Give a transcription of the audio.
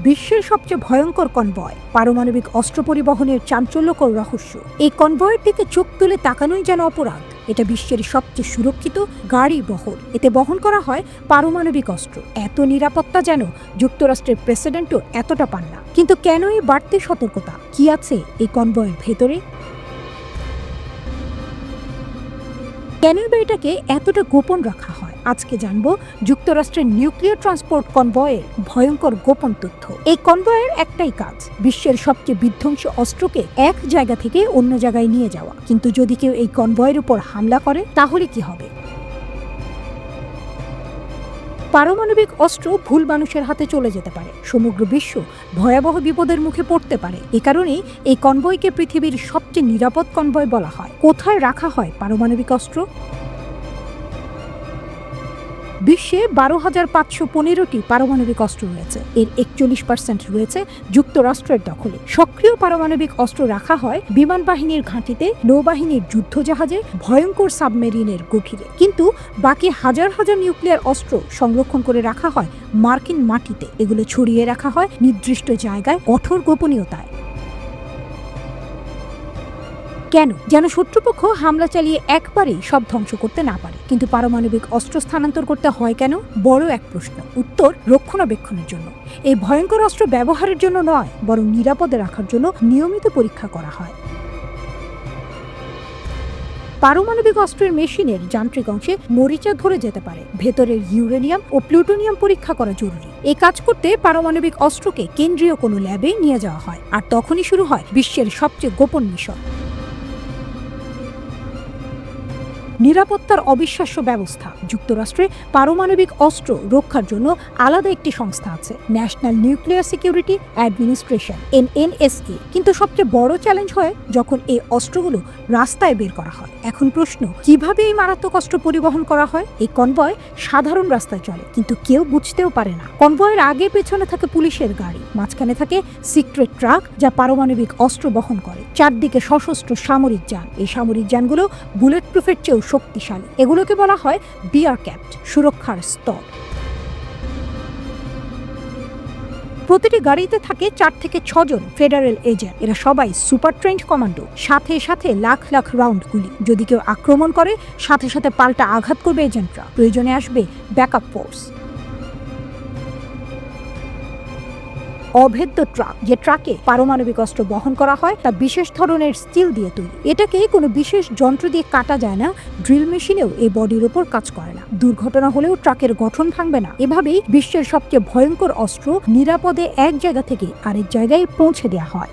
বিশ্বের সবচেয়ে ভয়ঙ্কর কনভয়, পারমাণবিক অস্ত্র পরিবহনের চাঞ্চল্যকর রহস্য। এই কনভয়ের দিকে চোখ তুলে তাকানোই যেন অপরাধ। এটা বিশ্বের সবচেয়ে সুরক্ষিত গাড়ি বহর। এতে বহন করা হয় পারমাণবিক অস্ত্র। এত নিরাপত্তা যেন যুক্তরাষ্ট্রের প্রেসিডেন্টও এতটা পান না। কিন্তু কেন এই বাড়তি সতর্কতা? কি আছে এই কনভয়ের ভেতরে? কেন এটাকে এতটা গোপন রাখা হয়? আজকে জানবো যুক্তরাষ্ট্রের নিউক্লিয়ার ট্রান্সপোর্ট কনভয়ের ভয়ঙ্কর গোপন তথ্য। এই কনভয়ের একটাই কাজ, বিশ্বের সবচেয়ে বিধ্বংসী অস্ত্রকে এক জায়গা থেকে অন্য জায়গায় নিয়ে যাওয়া। কিন্তু যদি কেউ এই কনভয়ের উপর হামলা করে তাহলে কি হবে? পারমাণবিক অস্ত্র ভুল মানুষের হাতে চলে যেতে পারে, সমগ্র বিশ্ব ভয়াবহ বিপদের মুখে পড়তে পারে। এ কারণেই এই কনভয়কে পৃথিবীর সবচেয়ে নিরাপদ কনভয় বলা হয়। কোথায় রাখা হয় পারমাণবিক অস্ত্র? বিশ্বে 12,515টি পারমাণবিক অস্ত্র রয়েছে। এর 41% রয়েছে যুক্তরাষ্ট্রের দখলে। সক্রিয় পারমাণবিক অস্ত্র রাখা হয় বিমান বাহিনীর ঘাঁটিতে, নৌবাহিনীর যুদ্ধজাহাজে, ভয়ঙ্কর সাবমেরিনের গভীরে। কিন্তু বাকি হাজার হাজার নিউক্লিয়ার অস্ত্র সংরক্ষণ করে রাখা হয় মার্কিন মাটিতে। এগুলো ছড়িয়ে রাখা হয় নির্দিষ্ট জায়গায়, কঠোর গোপনীয়তায়। কেন? যেন শত্রুপক্ষ হামলা চালিয়ে একবারেই সব ধ্বংস করতে না পারে। কিন্তু পারমাণবিক অস্ত্র স্থানান্তর করতে হয় কেন? বড় এক প্রশ্ন। উত্তর, রক্ষণাবেক্ষণের জন্য। এই ভয়ঙ্কর অস্ত্র ব্যবহারের জন্য নয়, বরং নিরাপদে রাখার জন্য নিয়মিত পরীক্ষা করা হয়। পারমাণবিক অস্ত্রের মেশিনের যান্ত্রিক অংশে মরিচা ধরে যেতে পারে। ভেতরের ইউরেনিয়াম ও প্লুটোনিয়াম পরীক্ষা করা জরুরি। এই কাজ করতে পারমাণবিক অস্ত্রকে কেন্দ্রীয় কোনো ল্যাবে নিয়ে যাওয়া হয়, আর তখনই শুরু হয় বিশ্বের সবচেয়ে গোপন মিশন। নিরাপত্তার অবিশ্বাস্য ব্যবস্থা। যুক্তরাষ্ট্রে পারমাণবিক অস্ত্র রক্ষার জন্য আলাদা একটি সংস্থা আছে, national nuclear security administration, NNSA। কিন্তু সবচেয়ে বড় চ্যালেঞ্জ হয় যখন এই অস্ত্রগুলো রাস্তায় বের করা হয়। এখন প্রশ্ন, কিভাবে এই মারাত্মক অস্ত্র পরিবহন করা হয়? এই কনভয় সাধারণ রাস্তায় চলে, কিন্তু কেউ বুঝতেও পারে না। কনভয়ের আগে পেছনে থাকে পুলিশের গাড়ি, মাঝখানে থাকে সিক্রেট ট্রাক যা পারমাণবিক অস্ত্র বহন করে, চারদিকে সশস্ত্র সামরিক যান। এই সামরিক যানগুলো বুলেট প্রুফের চেয়েও শক্তিশালী। এগুলোকে বলা হয় বিয়ার ক্যাপ্ট, সুরক্ষার স্তর। প্রতিটি গাড়িতে থাকে 4 থেকে 6 জন ফেডারেল এজেন্ট। এরা সবাই সুপার ট্রেন্ড কমান্ডো। সাথে সাথে লাখ লাখ রাউন্ড গুলি। যদি কেউ আক্রমণ করে, সাথে সাথে পাল্টা আঘাত করবে এজেন্টরা। প্রয়োজনে আসবে ব্যাকআপ ফোর্স। অভেদ্য ট্রাক, যে ট্রাকে পারমাণবিক অস্ত্র বহন করা হয়, তা বিশেষ ধরনের স্টিল দিয়ে তৈরি। এটাকে কোনো বিশেষ যন্ত্র দিয়ে কাটা যায় না, ড্রিল মেশিনেও এই বডির ওপর কাজ করে না। দুর্ঘটনা হলেও ট্রাকের গঠন ভাঙবে না। এভাবেই বিশ্বের সবচেয়ে ভয়ঙ্কর অস্ত্র নিরাপদে এক জায়গা থেকে আরেক জায়গায় পৌঁছে দেওয়া হয়।